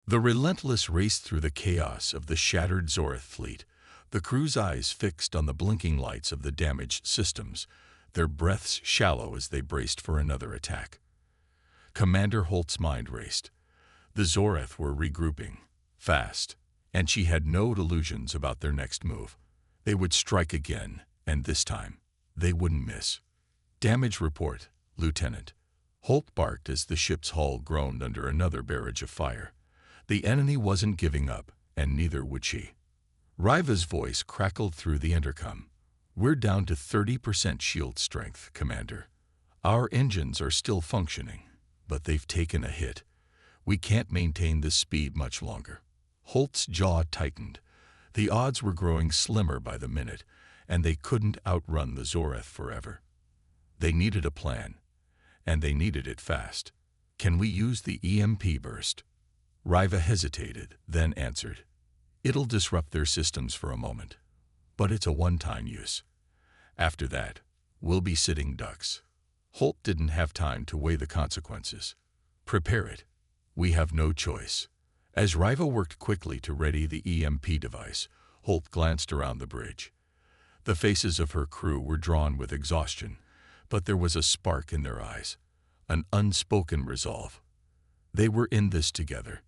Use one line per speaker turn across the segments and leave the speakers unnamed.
The Relentless raced through the chaos of the shattered Zoreth fleet, the crew's eyes fixed on the blinking lights of the damaged systems, their breaths shallow as they braced for another attack. Commander Holt's mind raced. The Zoreth were regrouping, fast, and she had no illusions about their next move. They would strike again, and this time, they wouldn't miss. Damage report, Lieutenant. Holt barked as the ship's hull groaned under another barrage of fire. The enemy wasn't giving up, and neither would she. Riva's voice crackled through the intercom. We're down to 30% shield strength, Commander. Our engines are still functioning, but they've taken a hit. We can't maintain this speed much longer. Holt's jaw tightened. The odds were growing slimmer by the minute, and they couldn't outrun the Zoreth forever. They needed a plan, and they needed it fast. Can we use the EMP burst? Riva hesitated, then answered. It'll disrupt their systems for a moment, but it's a one-time use. After that, we'll be sitting ducks. Holt didn't have time to weigh the consequences. Prepare it. We have no choice. As Riva worked quickly to ready the EMP device, Holt glanced around the bridge. The faces of her crew were drawn with exhaustion, but there was a spark in their eyes, an unspoken resolve. They were in this together.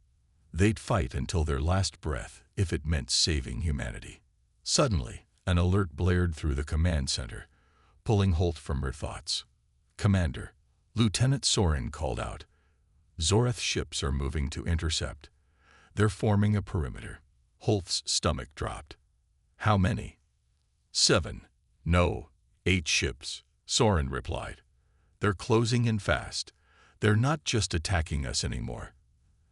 They'd fight until their last breath if it meant saving humanity. Suddenly, an alert blared through the command center, pulling Holt from her thoughts. Commander, Lieutenant Soren called out. Zoreth ships are moving to intercept. They're forming a perimeter. Holt's stomach dropped. How many? 7. No, 8 ships, Soren replied. They're closing in fast. They're not just attacking us anymore.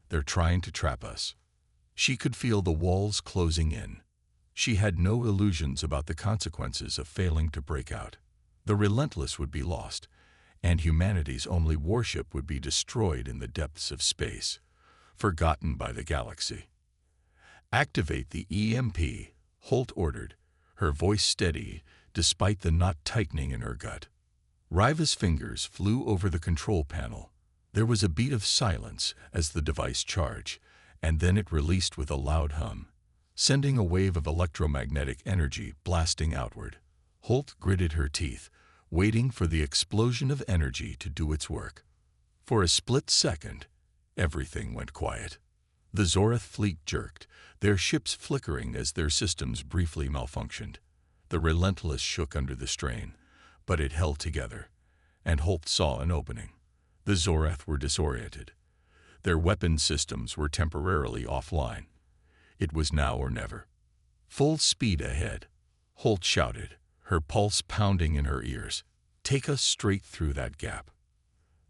They're trying to trap us. She could feel the walls closing in. She had no illusions about the consequences of failing to break out. The Relentless would be lost, and humanity's only warship would be destroyed in the depths of space, forgotten by the galaxy. Activate the EMP, Holt ordered, her voice steady despite the knot tightening in her gut. Riva's fingers flew over the control panel. There was a beat of silence as the device charged, and then it released with a loud hum, sending a wave of electromagnetic energy blasting outward. Holt gritted her teeth, waiting for the explosion of energy to do its work. For a split second, everything went quiet. The Zoreth fleet jerked, their ships flickering as their systems briefly malfunctioned. The Relentless shook under the strain, but it held together, and Holt saw an opening. The Zoreth were disoriented. Their weapon systems were temporarily offline. It was now or never. Full speed ahead, Holt shouted, her pulse pounding in her ears. Take us straight through that gap.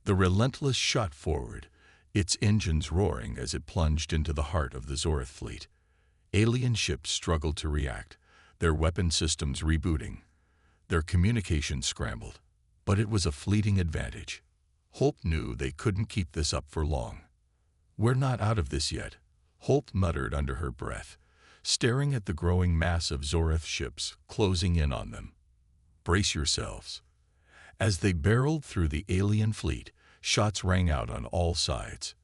The Relentless shot forward, its engines roaring as it plunged into the heart of the Zoreth fleet. Alien ships struggled to react, their weapon systems rebooting. Their communications scrambled, but it was a fleeting advantage. Holt knew they couldn't keep this up for long. We're not out of this yet, Holt muttered under her breath, staring at the growing mass of Zoreth ships closing in on them. Brace yourselves. As they barreled through the alien fleet, shots rang out on all sides.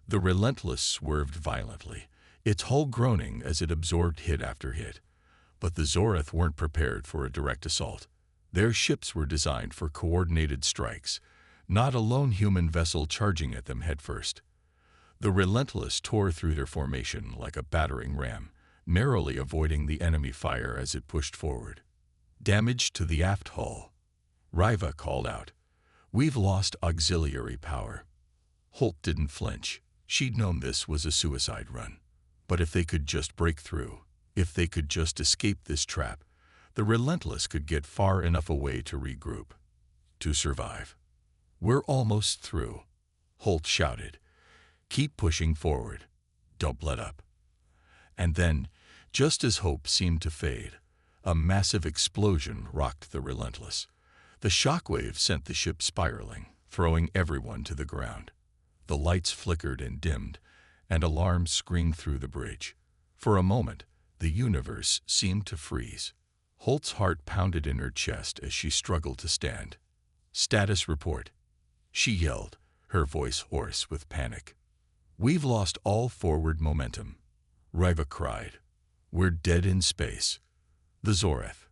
The Relentless swerved violently, its hull groaning as it absorbed hit after hit. But the Zoreth weren't prepared for a direct assault. Their ships were designed for coordinated strikes, not a lone human vessel charging at them headfirst. The Relentless tore through their formation like a battering ram, narrowly avoiding the enemy fire as it pushed forward. Damage to the aft hull. Riva called out. We've lost auxiliary power. Holt didn't flinch. She'd known this was a suicide run. But if they could just break through, if they could just escape this trap, the Relentless could get far enough away to regroup, to survive. We're almost through, Holt shouted. Keep pushing forward. Don't let up. And then, just as hope seemed to fade, a massive explosion rocked the Relentless. The shockwave sent the ship spiraling, throwing everyone to the ground. The lights flickered and dimmed, and alarms screamed through the bridge. For a moment, the universe seemed to freeze. Holt's heart pounded in her chest as she struggled to stand. Status report, she yelled, her voice hoarse with panic. "We've lost all forward momentum," Riva cried. "We're dead in space." The Zoreth.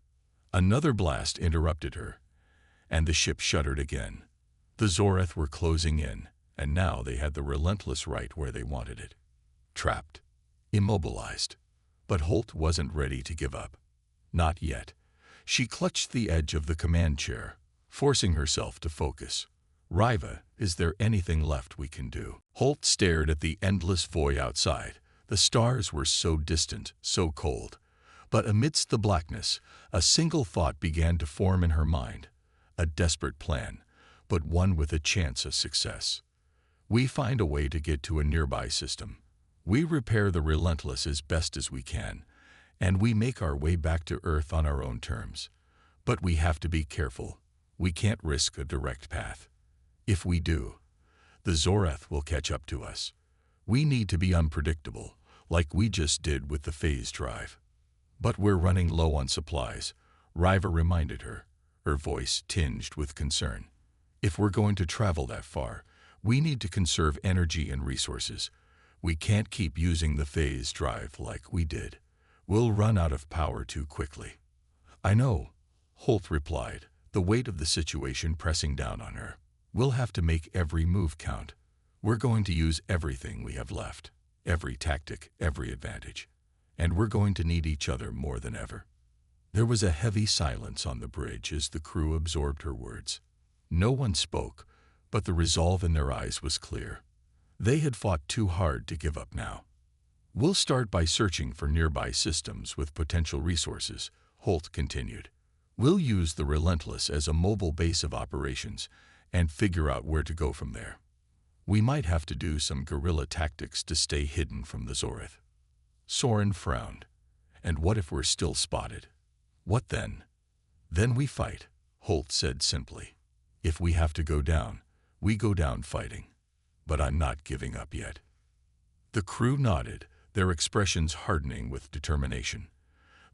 Another blast interrupted her, and the ship shuddered again. The Zoreth were closing in, and now they had the Relentless right where they wanted it. Trapped. Immobilized. But Holt wasn't ready to give up. Not yet. She clutched the edge of the command chair, forcing herself to focus. "Riva, is there anything left we can do?" Holt stared at the endless void outside. The stars were so distant, so cold. But amidst the blackness, a single thought began to form in her mind. A desperate plan, but one with a chance of success. We find a way to get to a nearby system. We repair the Relentless as best as we can, and we make our way back to Earth on our own terms. But we have to be careful. We can't risk a direct path. If we do, the Zoreth will catch up to us. We need to be unpredictable, like we just did with the phase drive. "But we're running low on supplies," Riva reminded her voice tinged with concern. "If we're going to travel that far, we need to conserve energy and resources. We can't keep using the phase drive like we did. We'll run out of power too quickly." "I know," Holt replied, the weight of the situation pressing down on her. "We'll have to make every move count. We're going to use everything we have left, every tactic, every advantage. And we're going to need each other more than ever." There was a heavy silence on the bridge as the crew absorbed her words. No one spoke, but the resolve in their eyes was clear. They had fought too hard to give up now. "We'll start by searching for nearby systems with potential resources," Holt continued. "We'll use the Relentless as a mobile base of operations and figure out where to go from there. We might have to do some guerrilla tactics to stay hidden from the Zoreth." Soren frowned. "And what if we're still spotted?" "What then?" "Then we fight," Holt said simply. "If we have to go down, we go down fighting. But I'm not giving up yet." The crew nodded, their expressions hardening with determination.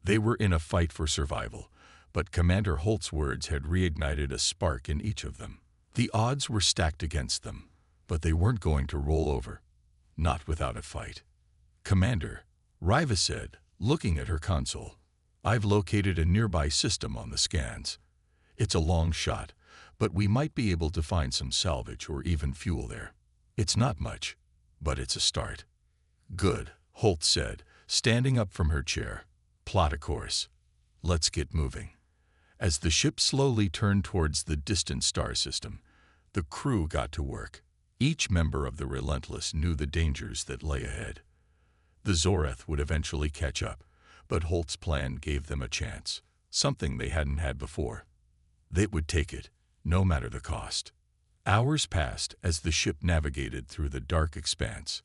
They were in a fight for survival, but Commander Holt's words had reignited a spark in each of them. The odds were stacked against them, but they weren't going to roll over. Not without a fight. "Commander," Riva said, looking at her console, "I've located a nearby system on the scans. It's a long shot, but we might be able to find some salvage or even fuel there. It's not much, but it's a start." "Good," Holt said, standing up from her chair. "Plot a course. Let's get moving." As the ship slowly turned towards the distant star system, the crew got to work. Each member of the Relentless knew the dangers that lay ahead. The Zoreth would eventually catch up, but Holt's plan gave them a chance, something they hadn't had before. They would take it, no matter the cost. Hours passed as the ship navigated through the dark expanse.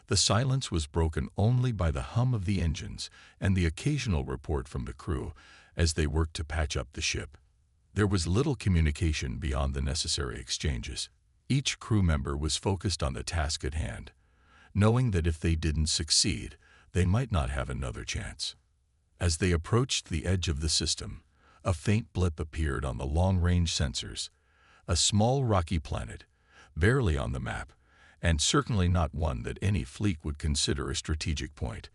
The silence was broken only by the hum of the engines and the occasional report from the crew as they worked to patch up the ship. There was little communication beyond the necessary exchanges. Each crew member was focused on the task at hand, knowing that if they didn't succeed, they might not have another chance. As they approached the edge of the system, a faint blip appeared on the long-range sensors. A small rocky planet, barely on the map, and certainly not one that any fleet would consider a strategic point.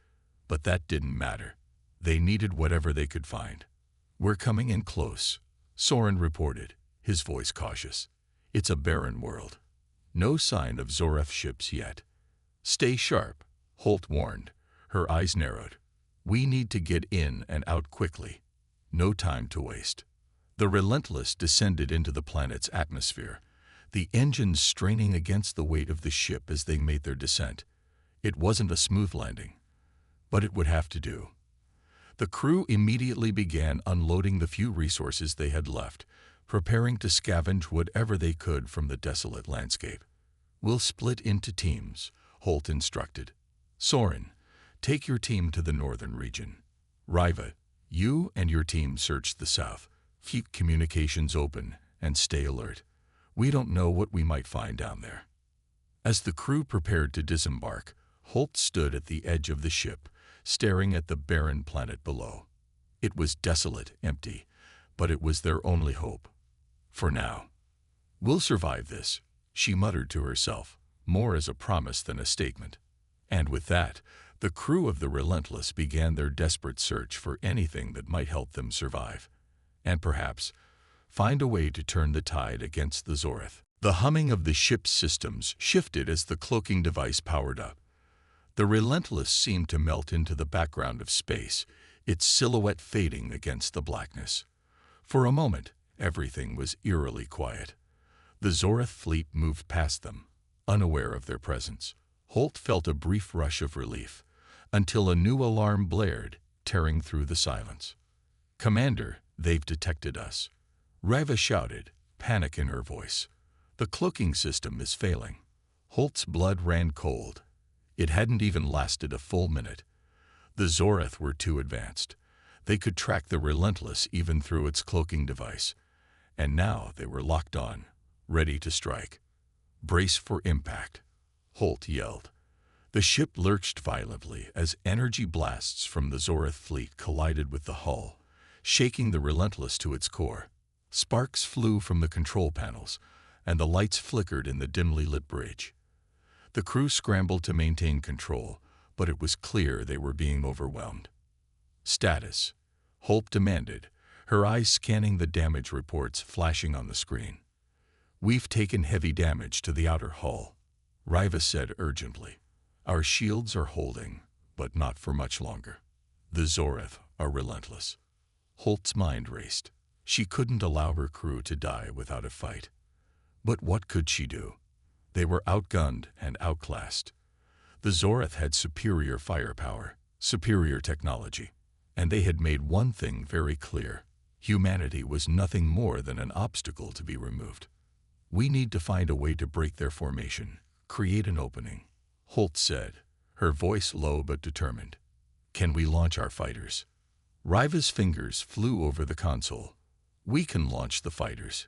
But that didn't matter. They needed whatever they could find. "We're coming in close," Soren reported, his voice cautious. "It's a barren world. No sign of Zoreth ships yet." "Stay sharp," Holt warned, her eyes narrowed. "We need to get in and out quickly. No time to waste." The Relentless descended into the planet's atmosphere, the engines straining against the weight of the ship as they made their descent. It wasn't a smooth landing, but it would have to do. The crew immediately began unloading the few resources they had left, preparing to scavenge whatever they could from the desolate landscape. "We'll split into teams," Holt instructed. "Soren, take your team to the northern region. Riva, you and your team search the south. Keep communications open and stay alert. We don't know what we might find down there." As the crew prepared to disembark, Holt stood at the edge of the ship, staring at the barren planet below. It was desolate, empty, but it was their only hope. For now. "We'll survive this," she muttered to herself, more as a promise than a statement. And with that, the crew of the Relentless began their desperate search for anything that might help them survive, and perhaps find a way to turn the tide against the Zorith. The humming of the ship's systems shifted as the cloaking device powered up. The Relentless seemed to melt into the background of space, its silhouette fading against the blackness. For a moment, everything was eerily quiet. The Zorith fleet moved past them, unaware of their presence. Holt felt a brief rush of relief, until a new alarm blared, tearing through the silence. "Commander, they've detected us," Riva shouted, panic in her voice. "The cloaking system is failing." Holt's blood ran cold. It hadn't even lasted a full minute. The Zorith were too advanced. They could track the Relentless even through its cloaking device, and now they were locked on, ready to strike. "Brace for impact," Holt yelled. The ship lurched violently as energy blasts from the Zorith fleet collided with the hull, shaking the Relentless to its core. Sparks flew from the control panels, and the lights flickered in the dimly lit bridge. The crew scrambled to maintain control, but it was clear they were being overwhelmed. "Status," Holt demanded, her eyes scanning the damage reports flashing on the screen. "We've taken heavy damage to the outer hull," Riva said urgently. "Our shields are holding, but not for much longer. The Zorith are relentless." Holt's mind raced. She couldn't allow her crew to die without a fight. But what could she do? They were outgunned and outclassed. The Zorith had superior firepower, superior technology, and they had made one thing very clear: humanity was nothing more than an obstacle to be removed. "We need to find a way to break their formation, create an opening," Holt said, her voice low but determined. "Can we launch our fighters?" Riva's fingers flew over the console. "We can launch the fighters,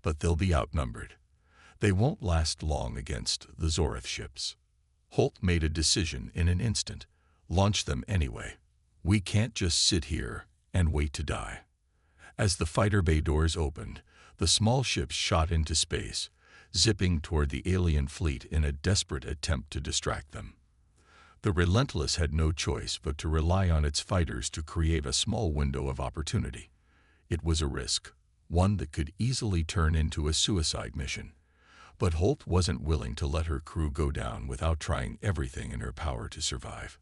but they'll be outnumbered. They won't last long against the Zorith ships." Holt made a decision in an instant. "Launch them anyway. We can't just sit here and wait to die." As the fighter bay doors opened, the small ships shot into space, zipping toward the alien fleet in a desperate attempt to distract them. The Relentless had no choice but to rely on its fighters to create a small window of opportunity. It was a risk, one that could easily turn into a suicide mission. But Holt wasn't willing to let her crew go down without trying everything in her power to survive.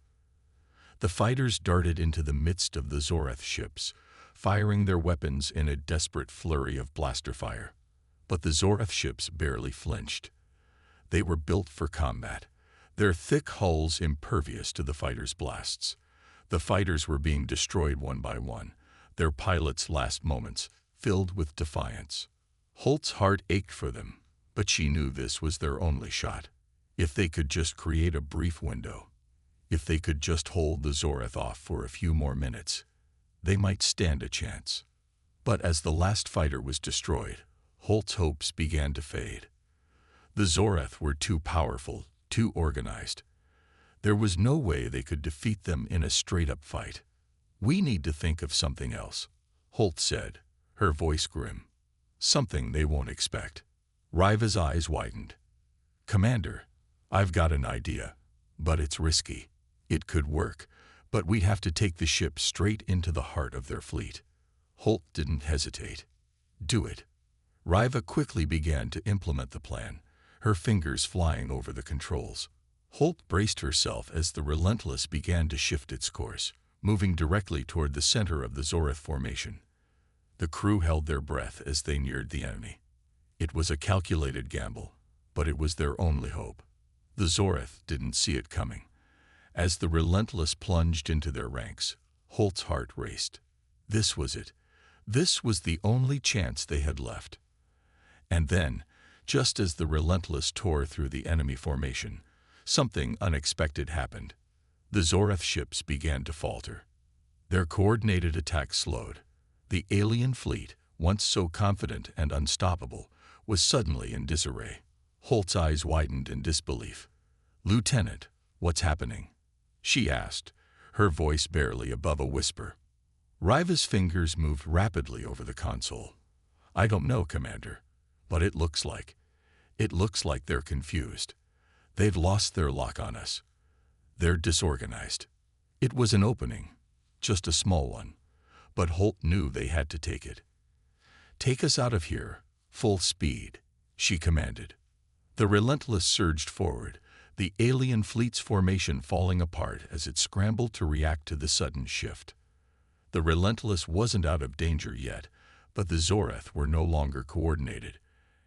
The fighters darted into the midst of the Zorith ships, firing their weapons in a desperate flurry of blaster fire. But the Zorith ships barely flinched. They were built for combat, their thick hulls impervious to the fighters' blasts. The fighters were being destroyed one by one, their pilots' last moments filled with defiance. Holt's heart ached for them, but she knew this was their only shot. If they could just create a brief window, if they could just hold the Zorith off for a few more minutes, they might stand a chance. But as the last fighter was destroyed, Holt's hopes began to fade. The Zorith were too powerful, too organized. There was no way they could defeat them in a straight-up fight. "We need to think of something else," Holt said, her voice grim. "Something they won't expect." Riva's eyes widened. "Commander, I've got an idea, but it's risky. It could work, but we'd have to take the ship straight into the heart of their fleet." Holt didn't hesitate. "Do it." Riva quickly began to implement the plan, her fingers flying over the controls. Holt braced herself as the Relentless began to shift its course, moving directly toward the center of the Zorith formation. The crew held their breath as they neared the enemy. It was a calculated gamble, but it was their only hope. The Zorith didn't see it coming. As the Relentless plunged into their ranks, Holt's heart raced. This was it. This was the only chance they had left. And then, just as the Relentless tore through the enemy formation, something unexpected happened. The Zorith ships began to falter. Their coordinated attack slowed. The alien fleet, once so confident and unstoppable, was suddenly in disarray. Holt's eyes widened in disbelief. "Lieutenant, what's happening?" she asked, her voice barely above a whisper. Riva's fingers moved rapidly over the console. "I don't know, Commander, but it looks like they're confused. They've lost their lock on us. They're disorganized. It was an opening, just a small one, but Holt knew they had to take it. "Take us out of here, full speed," she commanded. The Relentless surged forward, the alien fleet's formation falling apart as it scrambled to react to the sudden shift. The Relentless wasn't out of danger yet, but the Zorath were no longer coordinated,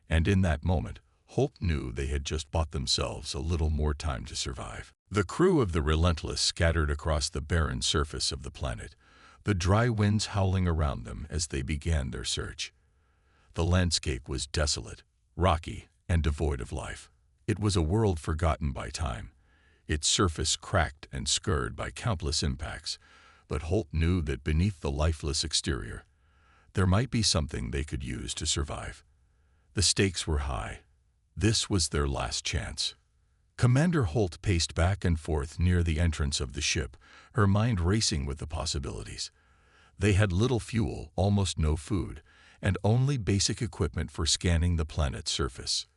and in that moment, Holt knew they had just bought themselves a little more time to survive. The crew of the Relentless scattered across the barren surface of the planet, the dry winds howling around them as they began their search. The landscape was desolate, rocky, and devoid of life. It was a world forgotten by time, its surface cracked and scarred by countless impacts, but Holt knew that beneath the lifeless exterior, there might be something they could use to survive. The stakes were high. This was their last chance. Commander Holt paced back and forth near the entrance of the ship, her mind racing with the possibilities. They had little fuel, almost no food, and only basic equipment for scanning the planet's surface.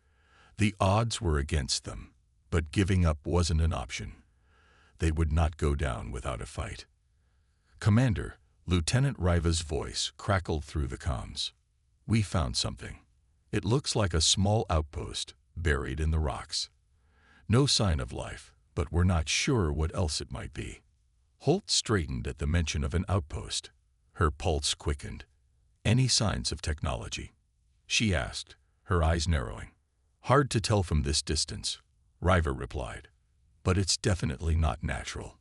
The odds were against them, but giving up wasn't an option. They would not go down without a fight. "Commander," Lieutenant Riva's voice crackled through the comms. "We found something. It looks like a small outpost buried in the rocks. No sign of life, but we're not sure what else it might be." Holt straightened at the mention of an outpost. Her pulse quickened. "Any signs of technology?" she asked, her eyes narrowing. "Hard to tell from this distance," Riva replied. "But it's definitely not natural.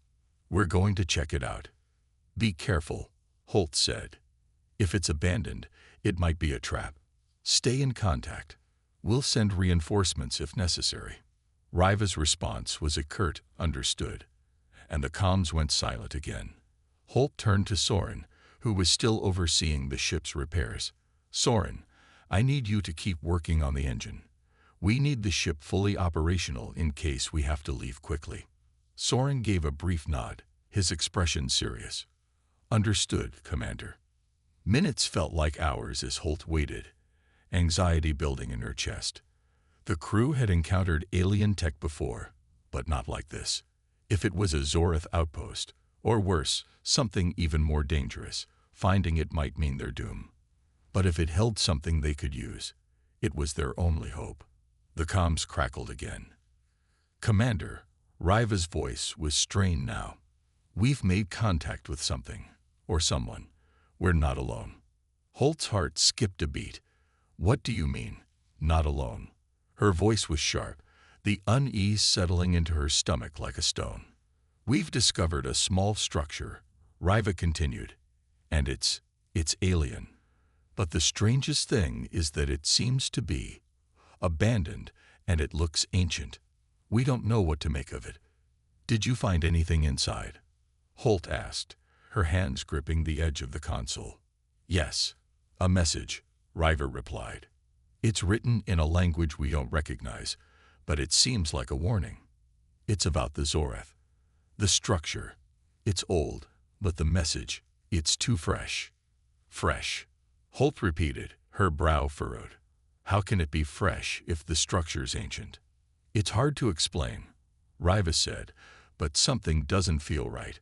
We're going to check it out." "Be careful," Holt said. "If it's abandoned, it might be a trap. Stay in contact. We'll send reinforcements if necessary." Riva's response was a curt "understood," and the comms went silent again. Holt turned to Soren, who was still overseeing the ship's repairs. "Soren, I need you to keep working on the engine. We need the ship fully operational in case we have to leave quickly." Soren gave a brief nod, his expression serious. "Understood, Commander." Minutes felt like hours as Holt waited, anxiety building in her chest. The crew had encountered alien tech before, but not like this. If it was a Zorath outpost, or worse, something even more dangerous, finding it might mean their doom. But if it held something they could use, it was their only hope. The comms crackled again. "Commander," Riva's voice was strained now. "We've made contact with something, or someone. We're not alone." Holt's heart skipped a beat. "What do you mean, not alone?" Her voice was sharp, the unease settling into her stomach like a stone. "We've discovered a small structure," Riva continued, "and it's alien. But the strangest thing is that it seems to be abandoned, and it looks ancient. We don't know what to make of it. Did you find anything inside?" Holt asked, her hands gripping the edge of the console. "Yes, a message," Riva replied. "It's written in a language we don't recognize, but it seems like a warning. It's about the Zorath. The structure, it's old, but the message, it's too fresh." "Fresh," Holt repeated, her brow furrowed. "How can it be fresh if the structure's ancient?" "It's hard to explain," Riva said, "but something doesn't feel right.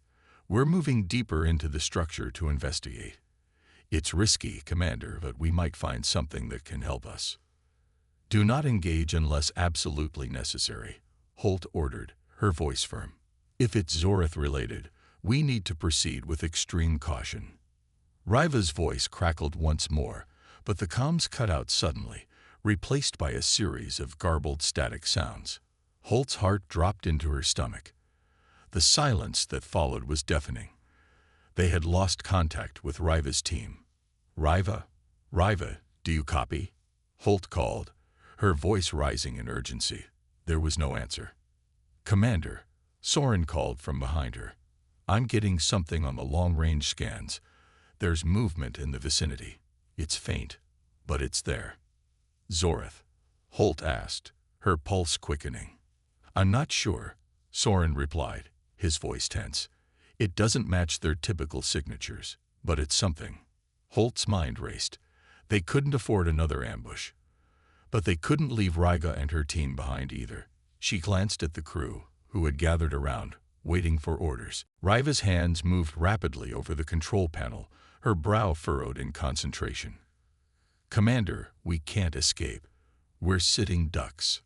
We're moving deeper into the structure to investigate. It's risky, Commander, but we might find something that can help us." "Do not engage unless absolutely necessary," Holt ordered, her voice firm. "If it's Zorath-related, we need to proceed with extreme caution." Riva's voice crackled once more, but the comms cut out suddenly, replaced by a series of garbled static sounds. Holt's heart dropped into her stomach. The silence that followed was deafening. They had lost contact with Riva's team. "Riva? Riva, do you copy?" Holt called, her voice rising in urgency. There was no answer. "Commander," Soren called from behind her. "I'm getting something on the long-range scans. There's movement in the vicinity. It's faint, but it's there." "Zorath?" Holt asked, her pulse quickening. "I'm not sure," Soren replied, his voice tense. "It doesn't match their typical signatures, but it's something." Holt's mind raced. They couldn't afford another ambush. But they couldn't leave Riga and her team behind either. She glanced at the crew, who had gathered around, waiting for orders. Riva's hands moved rapidly over the control panel, her brow furrowed in concentration. "Commander, we can't escape. We're sitting ducks."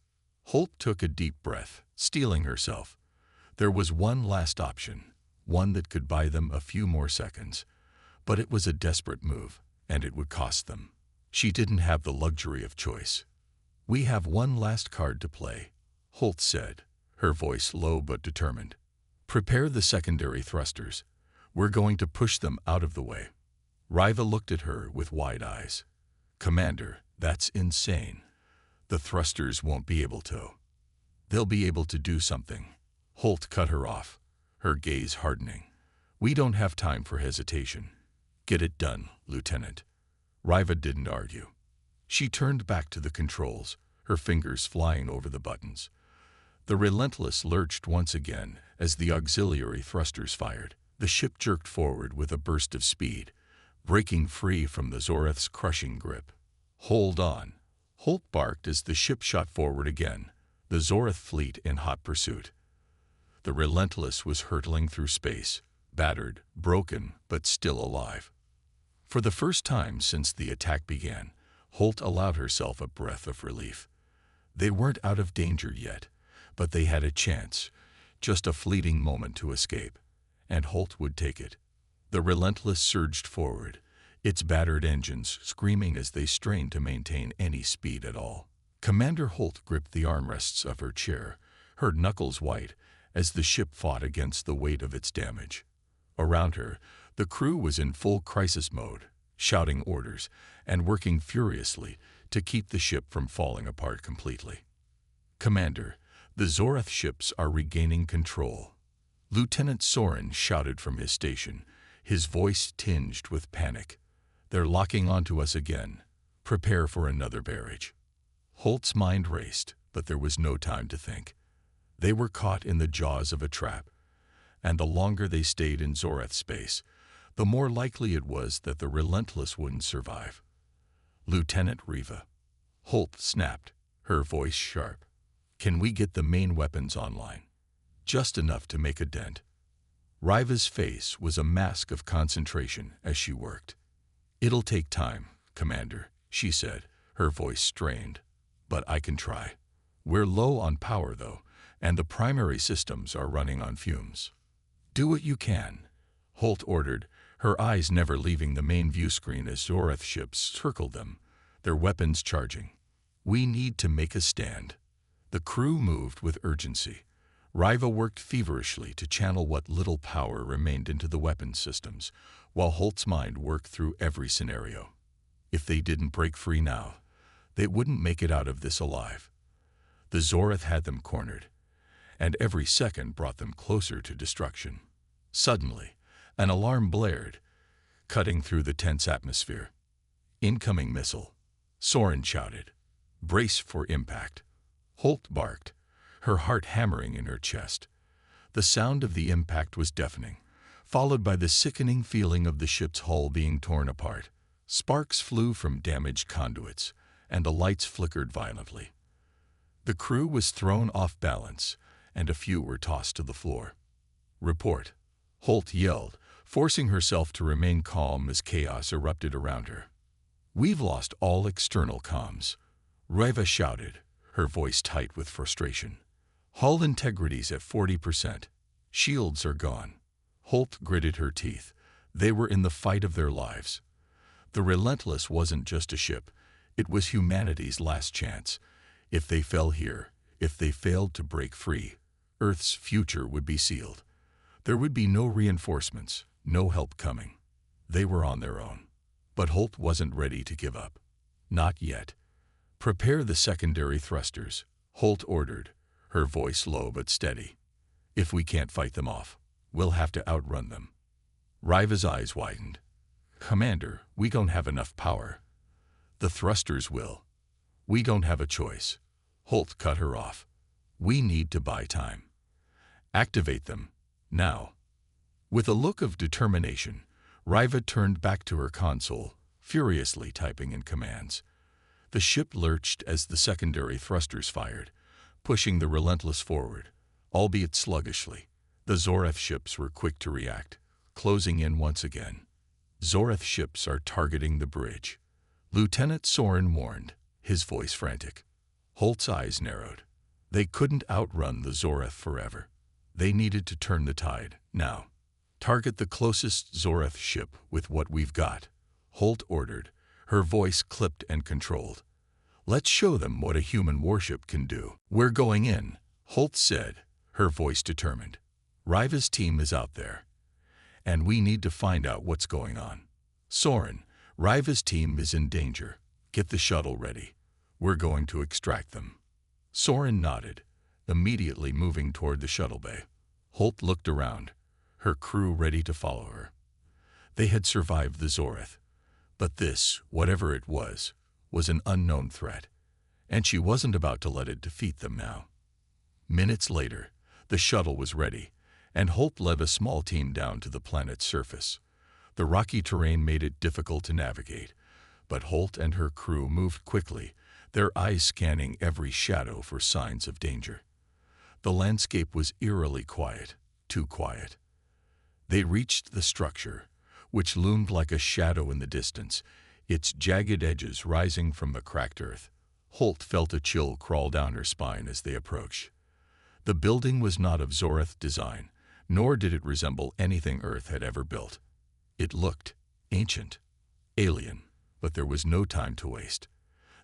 Holt took a deep breath, steeling herself. There was one last option, one that could buy them a few more seconds. But it was a desperate move, and it would cost them. She didn't have the luxury of choice. "We have one last card to play," Holt said, her voice low but determined. "Prepare the secondary thrusters. We're going to push them out of the way." Riva looked at her with wide eyes. "Commander, that's insane. The thrusters won't be able to." "They'll be able to do something." Holt cut her off, her gaze hardening. "We don't have time for hesitation. Get it done, Lieutenant." Riva didn't argue. She turned back to the controls, her fingers flying over the buttons. The Relentless lurched once again as the auxiliary thrusters fired. The ship jerked forward with a burst of speed, breaking free from the Zoreth's crushing grip. "Hold on," Holt barked as the ship shot forward again, the Zoreth fleet in hot pursuit. The Relentless was hurtling through space, battered, broken, but still alive. For the first time since the attack began, Holt allowed herself a breath of relief. They weren't out of danger yet, but they had a chance, just a fleeting moment to escape, and Holt would take it. The Relentless surged forward, its battered engines screaming as they strained to maintain any speed at all. Commander Holt gripped the armrests of her chair, her knuckles white, as the ship fought against the weight of its damage. Around her, the crew was in full crisis mode, shouting orders and working furiously to keep the ship from falling apart completely. "Commander, the Zoreth ships are regaining control." Lieutenant Soren shouted from his station, his voice tinged with panic. "They're locking onto us again. Prepare for another barrage." Holt's mind raced, but there was no time to think. They were caught in the jaws of a trap, and the longer they stayed in Zoreth space, the more likely it was that the Relentless wouldn't survive. "Lieutenant Riva," Holt snapped, her voice sharp. "Can we get the main weapons online? Just enough to make a dent." Riva's face was a mask of concentration as she worked. "It'll take time, Commander," she said, her voice strained. "But I can try. We're low on power, though, and the primary systems are running on fumes." "Do what you can," Holt ordered, her eyes never leaving the main view screen as Zoreth ships circled them, their weapons charging. "We need to make a stand." The crew moved with urgency. Riva worked feverishly to channel what little power remained into the weapons systems, while Holt's mind worked through every scenario. If they didn't break free now, they wouldn't make it out of this alive. The Zoreth had them cornered, and every second brought them closer to destruction. Suddenly, an alarm blared, cutting through the tense atmosphere. "Incoming missile," Soren shouted. "Brace for impact." Holt barked, her heart hammering in her chest. The sound of the impact was deafening, followed by the sickening feeling of the ship's hull being torn apart. Sparks flew from damaged conduits, and the lights flickered violently. The crew was thrown off balance, and a few were tossed to the floor. "Report," Holt yelled, forcing herself to remain calm as chaos erupted around her. "We've lost all external comms," Riva shouted, her voice tight with frustration. "Hull integrity's at 40%. Shields are gone." Holt gritted her teeth. They were in the fight of their lives. The Relentless wasn't just a ship. It was humanity's last chance. If they fell here, if they failed to break free, Earth's future would be sealed. There would be no reinforcements, no help coming. They were on their own. But Holt wasn't ready to give up. Not yet. "Prepare the secondary thrusters," Holt ordered, her voice low but steady. "If we can't fight them off, we'll have to outrun them." Riva's eyes widened. "Commander, we don't have enough power." "The thrusters will." "We don't have a choice." Holt cut her off. "We need to buy time. Activate them, now." With a look of determination, Riva turned back to her console, furiously typing in commands. The ship lurched as the secondary thrusters fired, pushing the Relentless forward, albeit sluggishly. The Zoreth ships were quick to react, closing in once again. Zoreth ships are targeting the bridge, Lieutenant Soren warned, his voice frantic. Holt's eyes narrowed. They couldn't outrun the Zoreth forever. They needed to turn the tide, now. Target the closest Zoreth ship with what we've got, Holt ordered, her voice clipped and controlled. Let's show them what a human warship can do. We're going in, Holt said, her voice determined. Riva's team is out there, and we need to find out what's going on. Soren, Riva's team is in danger. Get the shuttle ready. We're going to extract them. Soren nodded, immediately moving toward the shuttle bay. Holt looked around, her crew ready to follow her. They had survived the Zoreth, but this, whatever it was an unknown threat, and she wasn't about to let it defeat them now. Minutes later, the shuttle was ready, and Holt led a small team down to the planet's surface. The rocky terrain made it difficult to navigate, but Holt and her crew moved quickly, their eyes scanning every shadow for signs of danger. The landscape was eerily quiet, too quiet. They reached the structure, which loomed like a shadow in the distance, its jagged edges rising from the cracked earth. Holt felt a chill crawl down her spine as they approached. The building was not of Zoreth design, nor did it resemble anything Earth had ever built. It looked ancient, alien, but there was no time to waste.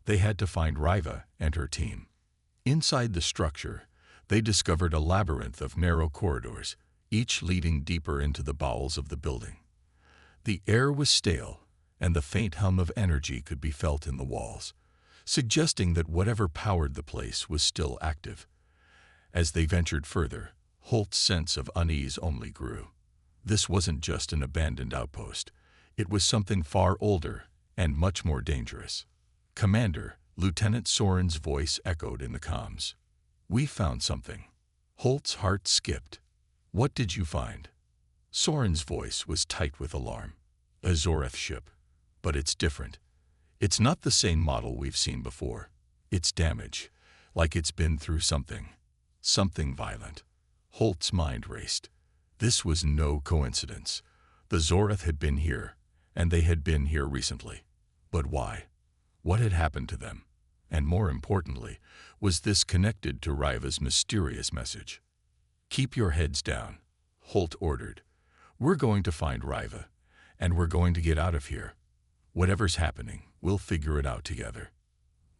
They had to find Riva and her team. Inside the structure, they discovered a labyrinth of narrow corridors, each leading deeper into the bowels of the building. The air was stale, and the faint hum of energy could be felt in the walls, suggesting that whatever powered the place was still active. As they ventured further, Holt's sense of unease only grew. This wasn't just an abandoned outpost. It was something far older and much more dangerous. Commander, Lieutenant Soren's voice echoed in the comms. We found something. Holt's heart skipped. What did you find? Soren's voice was tight with alarm. A Zoreth ship. But it's different. It's not the same model we've seen before. It's damaged, like it's been through something. Something violent. Holt's mind raced. This was no coincidence. The Zoreth had been here, and they had been here recently. But why? What had happened to them? And more importantly, was this connected to Riva's mysterious message? Keep your heads down, Holt ordered. We're going to find Riva, and we're going to get out of here. Whatever's happening, we'll figure it out together.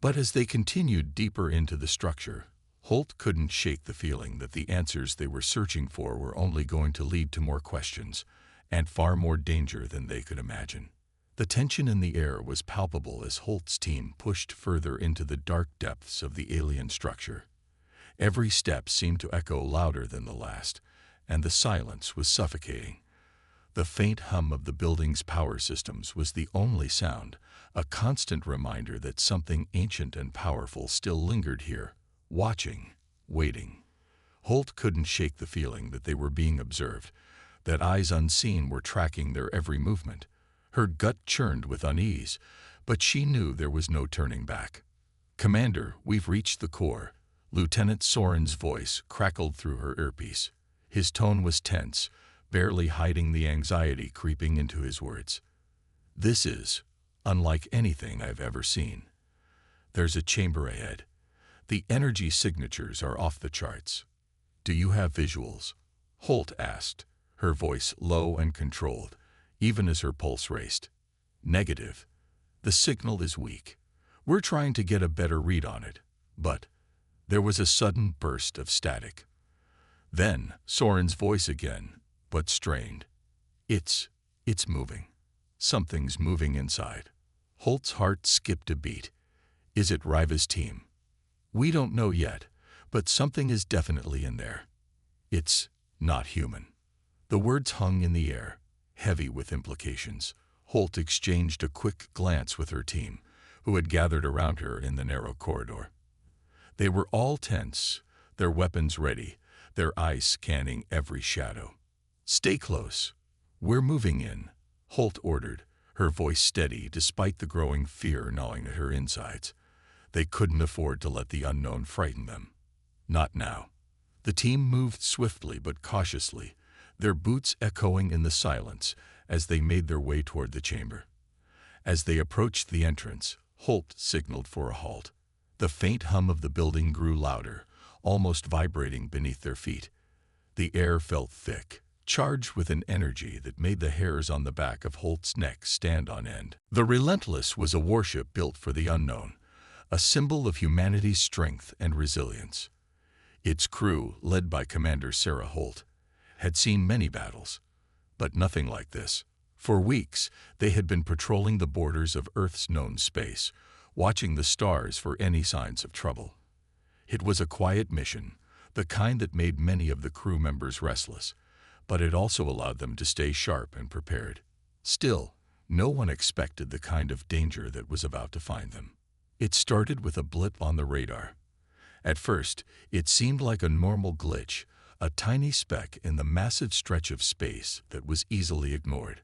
But as they continued deeper into the structure, Holt couldn't shake the feeling that the answers they were searching for were only going to lead to more questions, and far more danger than they could imagine. The tension in the air was palpable as Holt's team pushed further into the dark depths of the alien structure. Every step seemed to echo louder than the last, and the silence was suffocating. The faint hum of the building's power systems was the only sound, a constant reminder that something ancient and powerful still lingered here, watching, waiting. Holt couldn't shake the feeling that they were being observed, that eyes unseen were tracking their every movement. Her gut churned with unease, but she knew there was no turning back. Commander, we've reached the core. Lieutenant Soren's voice crackled through her earpiece. His tone was tense, barely hiding the anxiety creeping into his words. This is unlike anything I've ever seen. There's a chamber ahead. The energy signatures are off the charts. Do you have visuals? Holt asked, her voice low and controlled, even as her pulse raced. Negative. The signal is weak. We're trying to get a better read on it, but there was a sudden burst of static. Then Soren's voice again, but strained. It's moving. Something's moving inside. Holt's heart skipped a beat. Is it Riva's team? We don't know yet, but something is definitely in there. It's not human. The words hung in the air, heavy with implications. Holt exchanged a quick glance with her team, who had gathered around her in the narrow corridor. They were all tense, their weapons ready, their eyes scanning every shadow. Stay close. We're moving in, Holt ordered, her voice steady despite the growing fear gnawing at her insides. They couldn't afford to let the unknown frighten them. Not now. The team moved swiftly but cautiously, their boots echoing in the silence as they made their way toward the chamber. As they approached the entrance, Holt signaled for a halt. The faint hum of the building grew louder, almost vibrating beneath their feet. The air felt thick, charged with an energy that made the hairs on the back of Holt's neck stand on end. The Relentless was a warship built for the unknown, a symbol of humanity's strength and resilience. Its crew, led by Commander Sarah Holt, had seen many battles, but nothing like this. For weeks, they had been patrolling the borders of Earth's known space, watching the stars for any signs of trouble. It was a quiet mission, the kind that made many of the crew members restless, but it also allowed them to stay sharp and prepared. Still, no one expected the kind of danger that was about to find them. It started with a blip on the radar. At first, it seemed like a normal glitch, a tiny speck in the massive stretch of space that was easily ignored.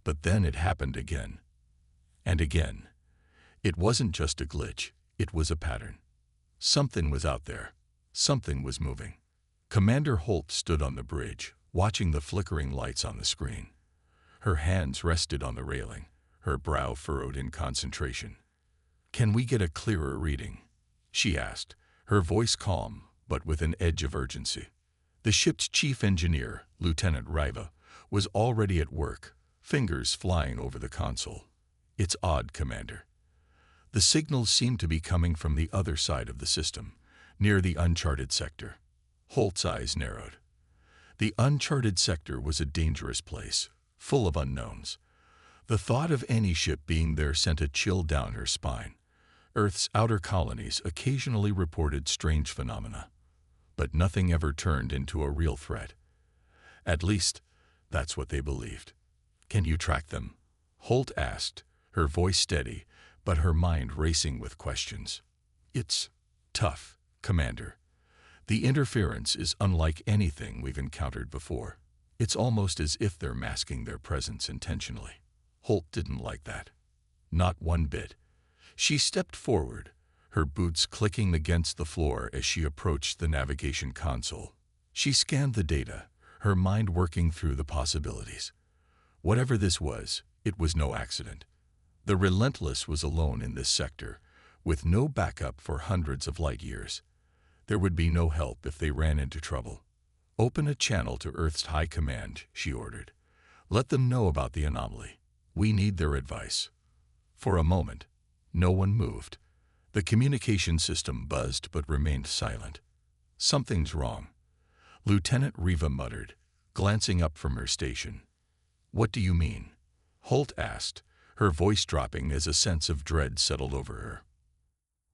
But then it happened again. And again. It wasn't just a glitch, it was a pattern. Something was out there. Something was moving. Commander Holt stood on the bridge, watching the flickering lights on the screen. Her hands rested on the railing, her brow furrowed in concentration. "Can we get a clearer reading?" she asked, her voice calm, but with an edge of urgency. The ship's chief engineer, Lieutenant Riva, was already at work, fingers flying over the console. "It's odd, Commander." The signals seemed to be coming from the other side of the system, near the uncharted sector. Holt's eyes narrowed. The uncharted sector was a dangerous place, full of unknowns. The thought of any ship being there sent a chill down her spine. Earth's outer colonies occasionally reported strange phenomena, but nothing ever turned into a real threat. At least, that's what they believed. "Can you track them?" Holt asked, her voice steady, but her mind racing with questions. "It's tough, Commander. The interference is unlike anything we've encountered before. It's almost as if they're masking their presence intentionally." Holt didn't like that. Not one bit. She stepped forward, her boots clicking against the floor as she approached the navigation console. She scanned the data, her mind working through the possibilities. Whatever this was, it was no accident. The Relentless was alone in this sector, with no backup for hundreds of light years. There would be no help if they ran into trouble. "Open a channel to Earth's High Command," she ordered. "Let them know about the anomaly. We need their advice." For a moment, no one moved. The communication system buzzed but remained silent. "Something's wrong," Lieutenant Riva muttered, glancing up from her station. "What do you mean?" Holt asked, her voice dropping as a sense of dread settled over her.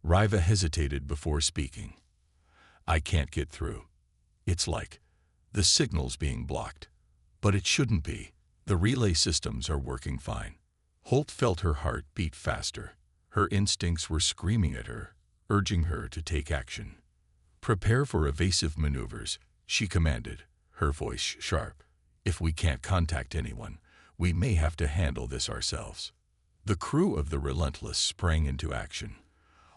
Riva hesitated before speaking. "I can't get through. It's like the signal's being blocked. But it shouldn't be. The relay systems are working fine." Holt felt her heart beat faster. Her instincts were screaming at her, urging her to take action. "Prepare for evasive maneuvers," she commanded, her voice sharp. "If we can't contact anyone, we may have to handle this ourselves." The crew of the Relentless sprang into action.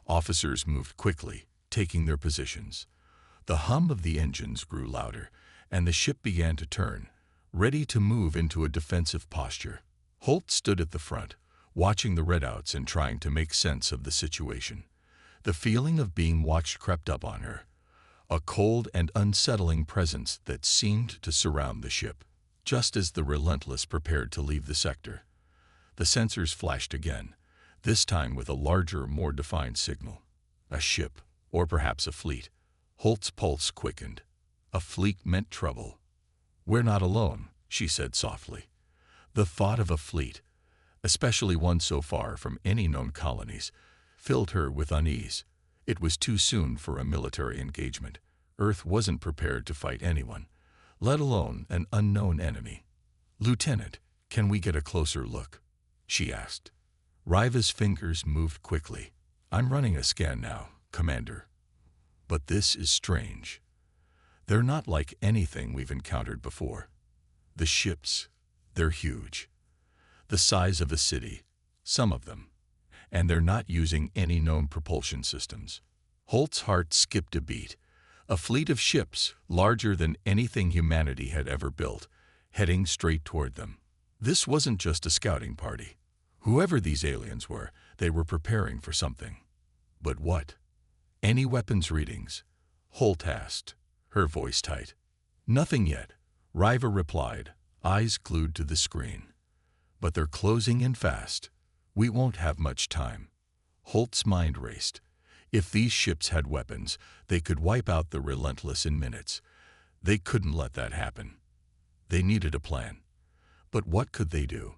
Officers moved quickly, taking their positions. The hum of the engines grew louder, and the ship began to turn, ready to move into a defensive posture. Holt stood at the front, watching the readouts and trying to make sense of the situation. The feeling of being watched crept up on her, a cold and unsettling presence that seemed to surround the ship. Just as the Relentless prepared to leave the sector, the sensors flashed again, this time with a larger, more defined signal. A ship, or perhaps a fleet. Holt's pulse quickened. A fleet meant trouble. "We're not alone," she said softly. The thought of a fleet, especially one so far from any known colonies, filled her with unease. It was too soon for a military engagement. Earth wasn't prepared to fight anyone, let alone an unknown enemy. "Lieutenant, can we get a closer look?" she asked. Riva's fingers moved quickly. "I'm running a scan now, Commander. But this is strange. They're not like anything we've encountered before. The ships, they're huge. The size of a city, some of them. And they're not using any known propulsion systems." Holt's heart skipped a beat, A fleet of ships, larger than anything humanity had ever built, heading straight toward them. This wasn't just a scouting party. Whoever these aliens were, they were preparing for something. But what? Any weapons readings? Holt asked, her voice tight. Nothing yet, Riva replied, eyes glued to the screen. But they're closing in fast. We won't have much time. Holt's mind raced. If these ships had weapons, they could wipe out the Relentless in minutes. They couldn't let that happen. They needed a plan. But what could they do?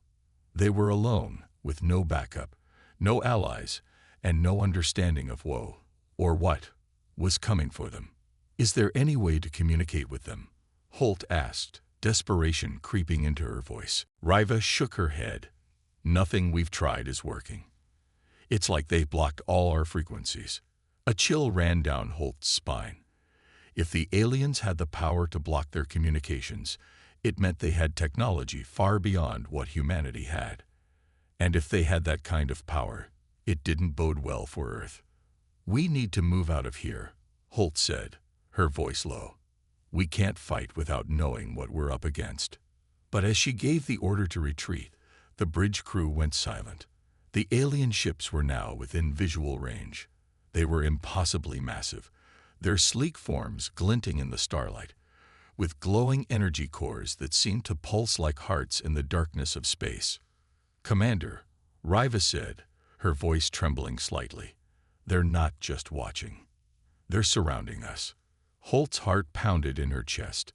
They were alone, with no backup, no allies, and no understanding of woe, or what was coming for them. Is there any way to communicate with them? Holt asked, desperation creeping into her voice. Riva shook her head. Nothing we've tried is working. It's like they've blocked all our frequencies. A chill ran down Holt's spine. If the aliens had the power to block their communications, it meant they had technology far beyond what humanity had. And if they had that kind of power, it didn't bode well for Earth. We need to move out of here, Holt said, her voice low. We can't fight without knowing what we're up against. But as she gave the order to retreat, the bridge crew went silent. The alien ships were now within visual range. They were impossibly massive, their sleek forms glinting in the starlight, with glowing energy cores that seemed to pulse like hearts in the darkness of space. Commander, Riva said, her voice trembling slightly, they're not just watching. They're surrounding us. Holt's heart pounded in her chest.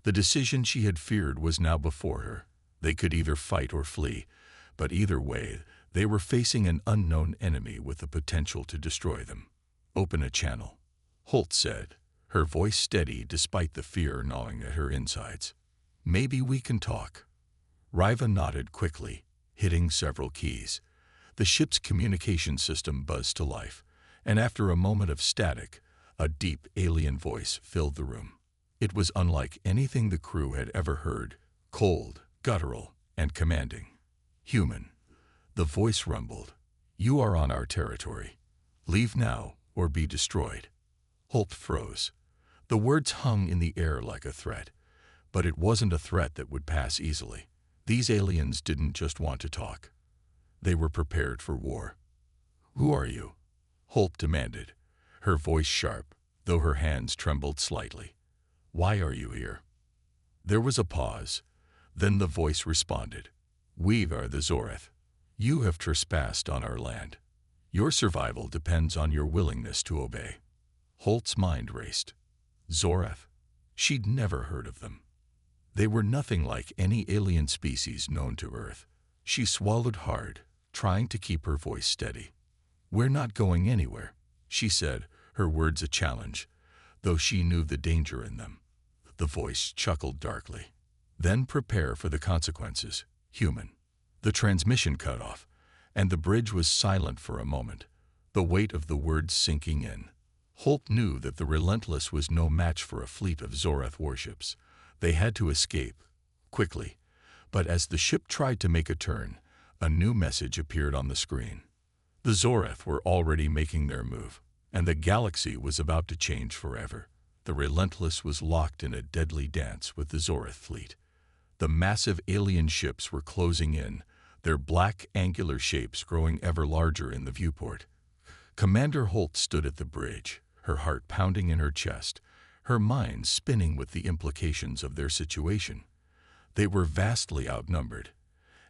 The decision she had feared was now before her. They could either fight or flee, but either way, they were facing an unknown enemy with the potential to destroy them. Open a channel, Holt said, her voice steady despite the fear gnawing at her insides. Maybe we can talk. Riva nodded quickly, hitting several keys. The ship's communication system buzzed to life, and after a moment of static, a deep alien voice filled the room. It was unlike anything the crew had ever heard, cold, guttural, and commanding. Human. The voice rumbled. You are on our territory. Leave now or be destroyed. Holt froze. The words hung in the air like a threat, but it wasn't a threat that would pass easily. These aliens didn't just want to talk. They were prepared for war. Who are you? Holt demanded, her voice sharp, though her hands trembled slightly. Why are you here? There was a pause. Then the voice responded. We are the Zoreth. You have trespassed on our land. Your survival depends on your willingness to obey. Holt's mind raced. Zoreth? She'd never heard of them. They were nothing like any alien species known to Earth. She swallowed hard, trying to keep her voice steady. We're not going anywhere, she said, her words a challenge, though she knew the danger in them. The voice chuckled darkly. Then prepare for the consequences, human. The transmission cut off, and the bridge was silent for a moment, the weight of the words sinking in. Holt knew that the Relentless was no match for a fleet of Zoreth warships. They had to escape, quickly. But as the ship tried to make a turn, a new message appeared on the screen. The Zoreth were already making their move, and the galaxy was about to change forever. The Relentless was locked in a deadly dance with the Zoreth fleet. The massive alien ships were closing in, their black, angular shapes growing ever larger in the viewport. Commander Holt stood at the bridge, her heart pounding in her chest, her mind spinning with the implications of their situation. They were vastly outnumbered,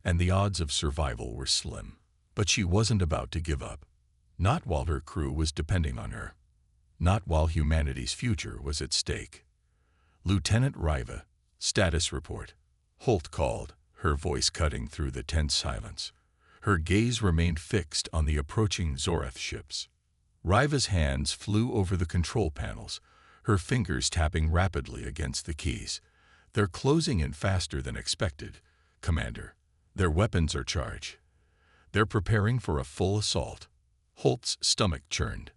and the odds of survival were slim. But she wasn't about to give up. Not while her crew was depending on her. Not while humanity's future was at stake. Lieutenant Riva, status report. Holt called, her voice cutting through the tense silence. Her gaze remained fixed on the approaching Zoreth ships. Riva's hands flew over the control panels, her fingers tapping rapidly against the keys. They're closing in faster than expected, Commander. Their weapons are charged. They're preparing for a full assault. Holt's stomach churned.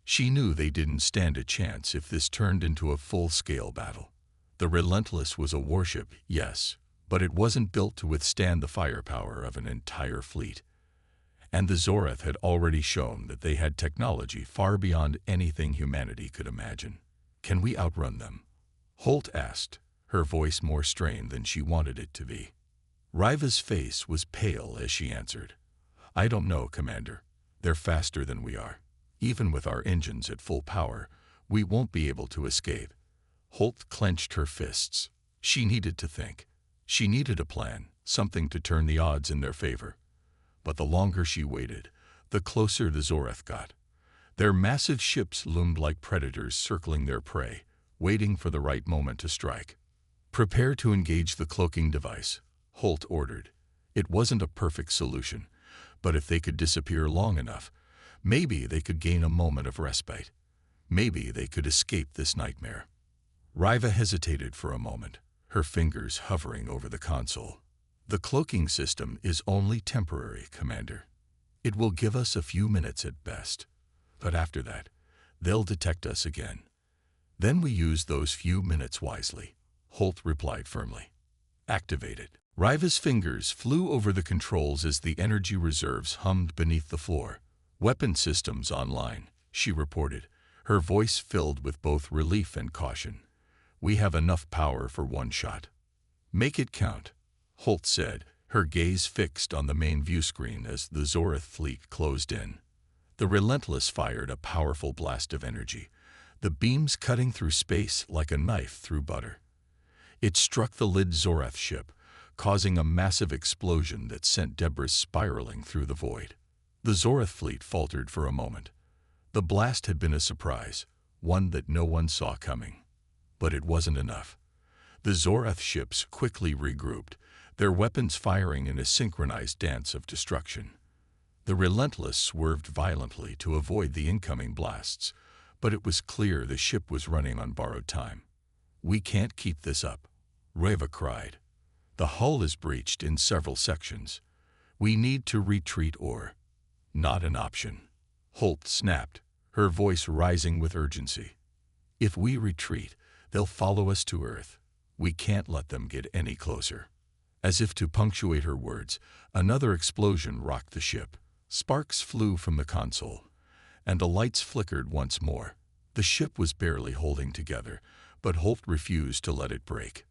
She knew they didn't stand a chance if this turned into a full-scale battle. The Relentless was a warship, yes, but it wasn't built to withstand the firepower of an entire fleet. And the Zoreth had already shown that they had technology far beyond anything humanity could imagine. Can we outrun them? Holt asked, her voice more strained than she wanted it to be. Riva's face was pale as she answered, I don't know, Commander. They're faster than we are. Even with our engines at full power, we won't be able to escape. Holt clenched her fists. She needed to think. She needed a plan, something to turn the odds in their favor. But the longer she waited, the closer the Zoreth got. Their massive ships loomed like predators circling their prey, waiting for the right moment to strike. Prepare to engage the cloaking device, Holt ordered. It wasn't a perfect solution, but if they could disappear long enough, maybe they could gain a moment of respite. Maybe they could escape this nightmare. Riva hesitated for a moment, her fingers hovering over the console. The cloaking system is only temporary, Commander. It will give us a few minutes at best. But after that, they'll detect us again. Then we use those few minutes wisely, Holt replied firmly. Activate it. Riva's fingers flew over the controls as the energy reserves hummed beneath the floor. Weapon systems online, she reported, her voice filled with both relief and caution. We have enough power for one shot. Make it count, Holt said, her gaze fixed on the main view screen as the Zoreth fleet closed in. The Relentless fired a powerful blast of energy, the beams cutting through space like a knife through butter. It struck the Lid Zoreth ship, causing a massive explosion that sent debris spiraling through the void. The Zoreth fleet faltered for a moment. The blast had been a surprise, one that no one saw coming. But it wasn't enough. The Zoreth ships quickly regrouped, their weapons firing in a synchronized dance of destruction. The Relentless swerved violently to avoid the incoming blasts, but it was clear the ship was running on borrowed time. We can't keep this up, Reva cried. The hull is breached in several sections. We need to retreat or... Not an option. Holt snapped, her voice rising with urgency. If we retreat, they'll follow us to Earth. We can't let them get any closer. As if to punctuate her words, another explosion rocked the ship. Sparks flew from the console, and the lights flickered once more. The ship was barely holding together, but Holt refused to let it break.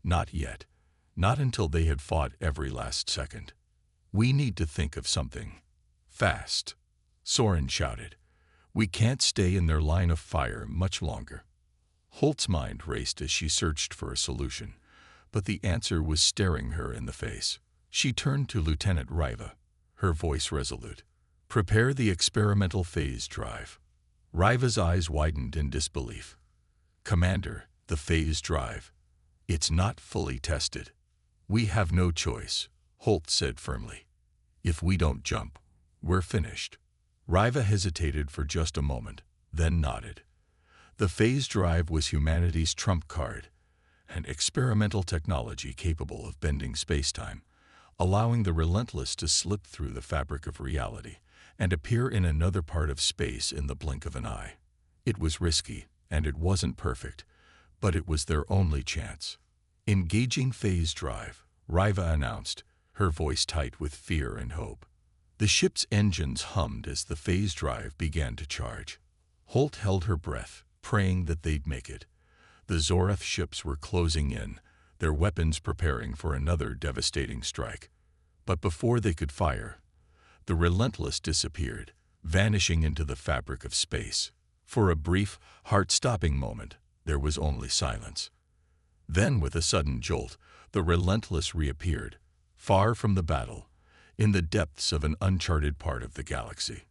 Not yet. Not until they had fought every last second. We need to think of something. Fast. Soren shouted. We can't stay in their line of fire much longer. Holt's mind raced as she searched for a solution, but the answer was staring her in the face. She turned to Lieutenant Riva, her voice resolute. Prepare the experimental phase drive. Riva's eyes widened in disbelief. Commander, the phase drive. It's not fully tested. We have no choice, Holt said firmly. If we don't jump, we're finished. Riva hesitated for just a moment, then nodded. The phase drive was humanity's trump card, an experimental technology capable of bending space-time, allowing the Relentless to slip through the fabric of reality and appear in another part of space in the blink of an eye. It was risky, and it wasn't perfect, but it was their only chance. Engaging phase drive, Riva announced, her voice tight with fear and hope. The ship's engines hummed as the phase drive began to charge. Holt held her breath, praying that they'd make it. The Zoreth ships were closing in, their weapons preparing for another devastating strike. But before they could fire, the Relentless disappeared, vanishing into the fabric of space. For a brief, heart-stopping moment, there was only silence. Then, with a sudden jolt, the Relentless reappeared, far from the battle, in the depths of an uncharted part of the galaxy.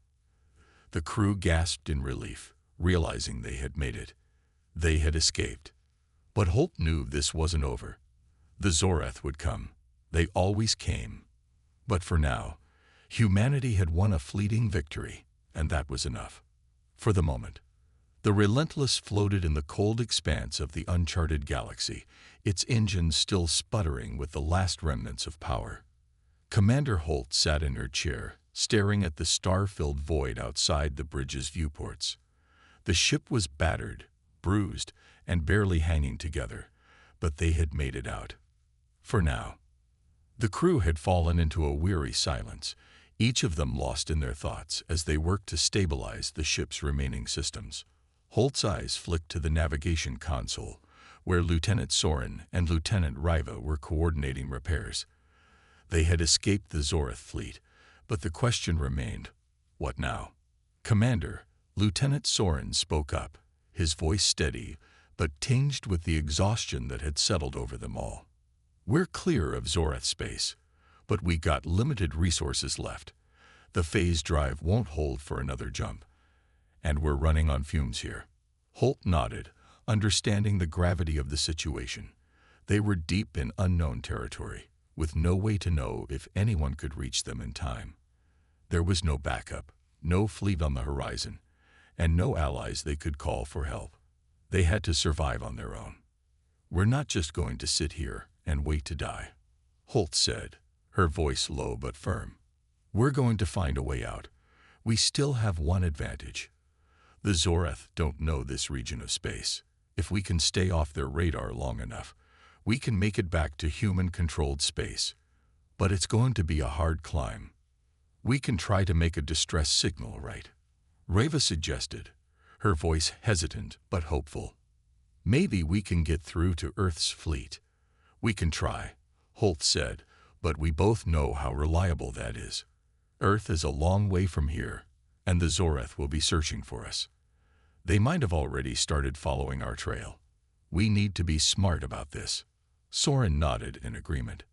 The crew gasped in relief, realizing they had made it. They had escaped. But Holt knew this wasn't over. The Zoreth would come. They always came. But for now, humanity had won a fleeting victory, and that was enough. For the moment, the Relentless floated in the cold expanse of the uncharted galaxy, its engines still sputtering with the last remnants of power. Commander Holt sat in her chair, staring at the star-filled void outside the bridge's viewports. The ship was battered, bruised, and barely hanging together, but they had made it out. For now. The crew had fallen into a weary silence, each of them lost in their thoughts as they worked to stabilize the ship's remaining systems. Holt's eyes flicked to the navigation console, where Lieutenant Soren and Lieutenant Riva were coordinating repairs. They had escaped the Zoreth fleet, but the question remained, what now? Commander, Lieutenant Soren spoke up, his voice steady, but tinged with the exhaustion that had settled over them all. We're clear of Zoreth space, but we got limited resources left. The phase drive won't hold for another jump, and we're running on fumes here. Holt nodded, understanding the gravity of the situation. They were deep in unknown territory, with no way to know if anyone could reach them in time. There was no backup, no fleet on the horizon, and no allies they could call for help. They had to survive on their own. We're not just going to sit here and wait to die, Holt said, her voice low but firm. We're going to find a way out. We still have one advantage. The Zoreth don't know this region of space. If we can stay off their radar long enough, we can make it back to human-controlled space. But it's going to be a hard climb. We can try to make a distress signal, right? Reva suggested, her voice hesitant but hopeful. Maybe we can get through to Earth's fleet. We can try, Holt said, but we both know how reliable that is. Earth is a long way from here, and the Zoreth will be searching for us. They might have already started following our trail. We need to be smart about this. Soren nodded in agreement.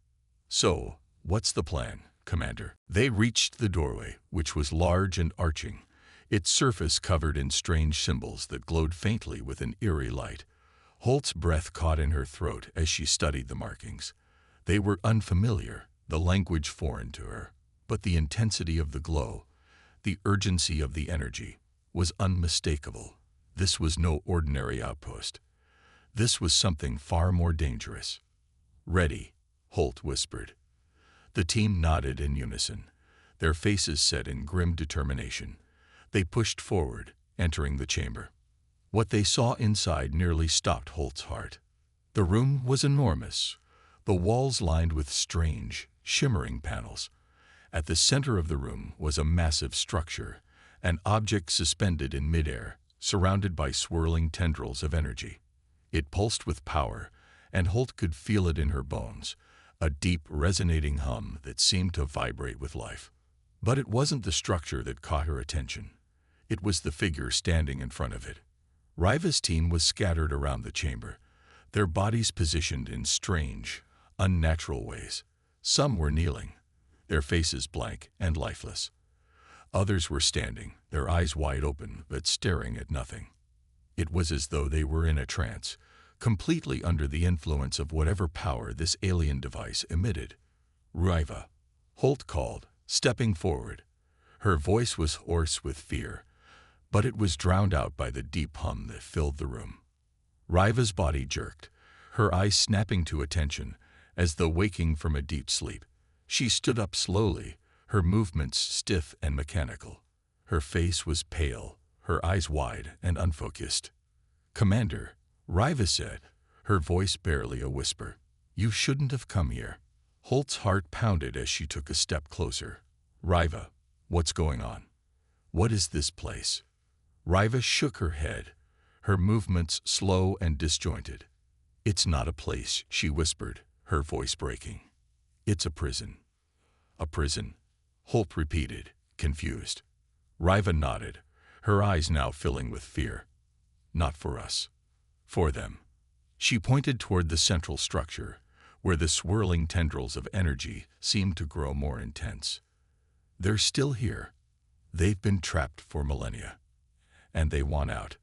So, what's the plan, Commander? They reached the doorway, which was large and arching, its surface covered in strange symbols that glowed faintly with an eerie light. Holt's breath caught in her throat as she studied the markings. They were unfamiliar, the language foreign to her, but the intensity of the glow, the urgency of the energy, was unmistakable. This was no ordinary outpost. This was something far more dangerous. Ready, Holt whispered. The team nodded in unison, their faces set in grim determination. They pushed forward, entering the chamber. What they saw inside nearly stopped Holt's heart. The room was enormous, the walls lined with strange, shimmering panels. At the center of the room was a massive structure, an object suspended in midair, surrounded by swirling tendrils of energy. It pulsed with power, and Holt could feel it in her bones, a deep, resonating hum that seemed to vibrate with life. But it wasn't the structure that caught her attention. It was the figure standing in front of it. Riva's team was scattered around the chamber, their bodies positioned in strange, unnatural ways. Some were kneeling, their faces blank and lifeless. Others were standing, their eyes wide open but staring at nothing. It was as though they were in a trance, completely under the influence of whatever power this alien device emitted. Riva, Holt called, stepping forward. Her voice was hoarse with fear, but it was drowned out by the deep hum that filled the room. Riva's body jerked, her eyes snapping to attention, as though waking from a deep sleep. She stood up slowly, her movements stiff and mechanical. Her face was pale, her eyes wide and unfocused. "Commander," Riva said, her voice barely a whisper, "you shouldn't have come here." Holt's heart pounded as she took a step closer. "Riva, what's going on? What is this place?" Riva shook her head, her movements slow and disjointed. "It's not a place," she whispered, her voice breaking. "It's a prison." "A prison?" Holt repeated, confused. Riva nodded, her eyes now filling with fear. "Not for us. For them." She pointed toward the central structure, where the swirling tendrils of energy seemed to grow more intense. "They're still here. They've been trapped for millennia. And they want out."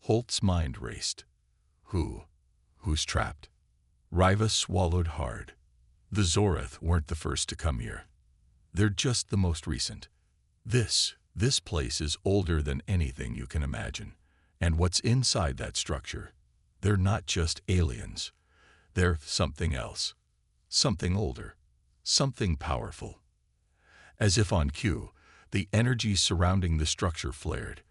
Holt's mind raced. Who's trapped? Riva swallowed hard. The Zoreth weren't the first to come here. They're just the most recent. This place is older than anything you can imagine. And what's inside that structure? They're not just aliens. They're something else. Something older. Something powerful. As if on cue, the energy surrounding the structure flared,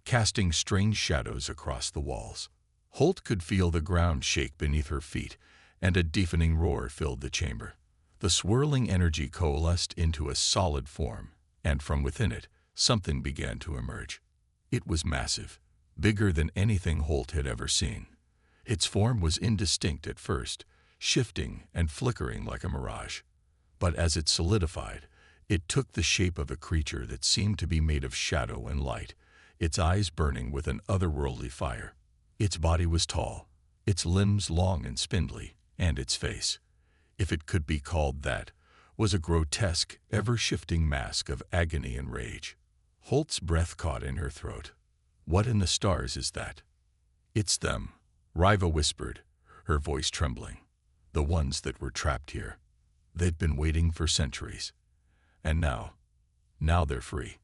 casting strange shadows across the walls. Holt could feel the ground shake beneath her feet, and a deafening roar filled the chamber. The swirling energy coalesced into a solid form, and from within it, something began to emerge. It was massive, bigger than anything Holt had ever seen. Its form was indistinct at first, shifting and flickering like a mirage. But as it solidified, it took the shape of a creature that seemed to be made of shadow and light, its eyes burning with an otherworldly fire. Its body was tall, its limbs long and spindly, and its face, if it could be called that, was a grotesque, ever-shifting mask of agony and rage. Holt's breath caught in her throat. "What in the stars is that?" "It's them," Riva whispered, her voice trembling. "The ones that were trapped here. They'd been waiting for centuries. And now they're free."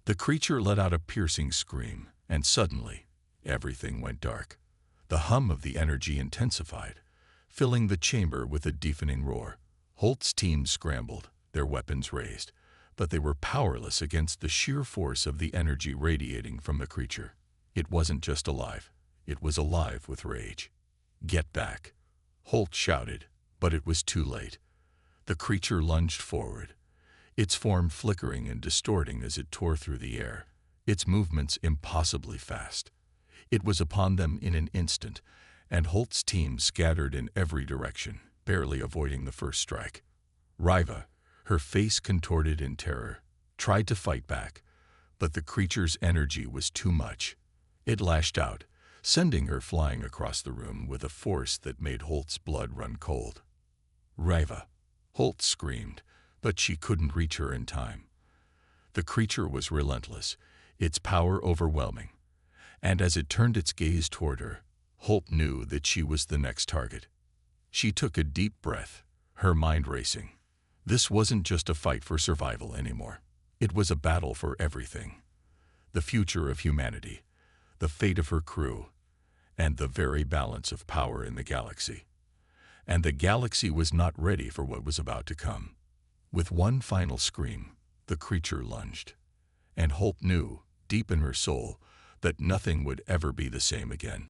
The creature let out a piercing scream, and suddenly, everything went dark. The hum of the energy intensified, filling the chamber with a deafening roar. Holt's team scrambled, their weapons raised, but they were powerless against the sheer force of the energy radiating from the creature. It wasn't just alive, it was alive with rage. "Get back," Holt shouted, but it was too late. The creature lunged forward, its form flickering and distorting as it tore through the air, its movements impossibly fast. It was upon them in an instant, and Holt's team scattered in every direction, barely avoiding the first strike. Riva, her face contorted in terror, tried to fight back, but the creature's energy was too much. It lashed out, sending her flying across the room with a force that made Holt's blood run cold. "Riva!" Holt screamed, but she couldn't reach her in time. The creature was relentless, its power overwhelming, and as it turned its gaze toward her, Holt knew that she was the next target. She took a deep breath, her mind racing. This wasn't just a fight for survival anymore. It was a battle for everything. The future of humanity, the fate of her crew, and the very balance of power in the galaxy. And the galaxy was not ready for what was about to come. With one final scream, the creature lunged. And Holt knew, deep in her soul, that nothing would ever be the same again.